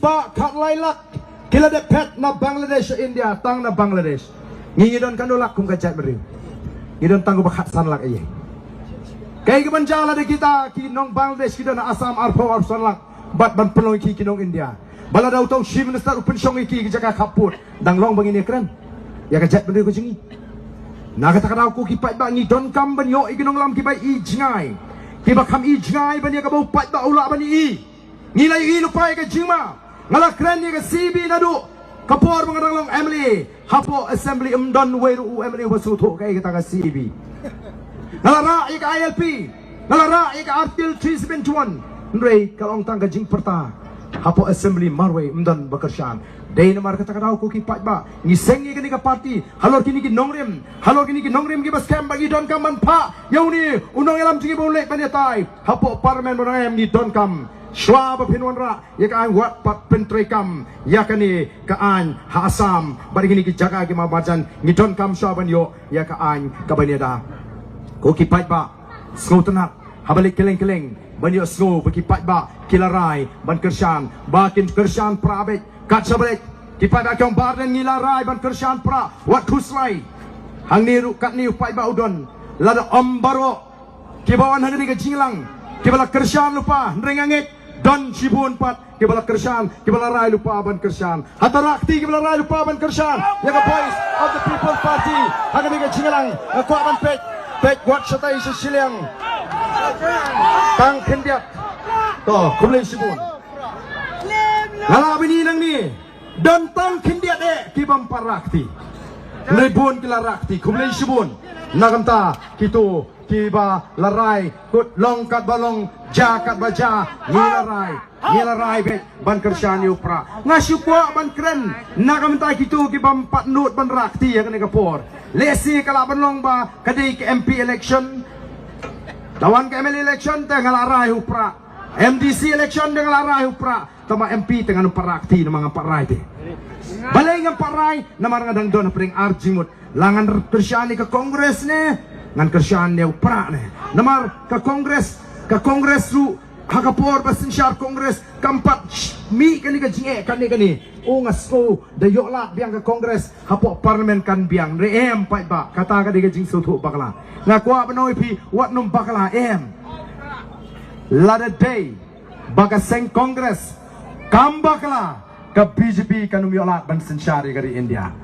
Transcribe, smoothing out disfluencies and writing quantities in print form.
spa kat lailak kila de pet na Bangladesh India tang na Bangladesh ngidon kanulak kum kajat beri ngidon tanggo bakat sanlak aye kay gaban jala de kita kinong Bangladesh kita na Assam arpo ar sanlak bat ban penuh ki kinong India bala daw taw chief minister upin syong iki jaka kaput dang long bangini kren ya kajat beri ko jingi nakata ko ki pat ba ngidon kam ban yo ikinong lam ki ba i jingai ki ba kam i jingai ban ya ka bau pat ba ula ban i ngilay ilupay ka jingma ngala kren ya ka CB nadu kapor mga lang Emily hapo assembly umdon weru Emily wasuto kay kita ka CB ngala ra ya ka ILP ngala ra ya ka Artil 371 ndrey kalong tang ka jing perta hapo assembly marway umdon bakersyan day namar kata kadaw ko ki pat ba ngiseng ni ka party halor kini ki nongrim ki baskem bagi don kam man pa yauni unong elam jingi bolek panetai hapo parliament orang ni don kam Schwab pinwanra yakan wat pat pentrekam yakani kaan ha Assam barigini ki jaga ki mabajan ngidon kam swaban yo yakan kabaneda ko ki pat ba snotenak habalik keleng-keleng banyo snow bagi pat ba kilarai ban kersyan bakin kersyan prabek kat sabalik ki pat ba kyong barden ngilarai ban kersyan pra wat kuslai hang niru kat ni pat ba udon lada ombaro ki bawan hadiri ka jinglang ki bala kersyan lupa nrengangek dan Shibun pat kibala kersyan kibala rai lupa ban kersyan hatarakti kibala rai lupa ban kersyan ya ka voice of the People's Party hagani ka jingalang ko ban pek wat satai sesilang tang kendiat to kumlei Shibun ngala bini nang ni dan tang kendiat kibam parakti lebon kila rakti kumlei Shibun nagamta kitu kiba larai kut longkat balong jakat baja ngilarai be ban kersyan upra ngasyukwa ban kren nakamta kitu kibam patnut ban rakti ya ka por lesi kala banlong ba kadi ke MP election lawan ke ML election tengah larai upra MDC election tengah larai upra tama MP tengah parakti na mga parai be balay ng parai na marangadang don pring arjimut langan kersyan ka kongres ne ngan kersyan ne upra ne namar ka kongres ru hakapor basin syar kongres kampat mi kani ka jinge kani ungas ko de yoklat biang ka kongres hapo parlimen kan biang reem pai ba kata ka de jing sutu bakla ngakwa banoi pi wat num bakla lada day baga seng kongres kam bakla ka BJP kanum yoklat basin syar dari India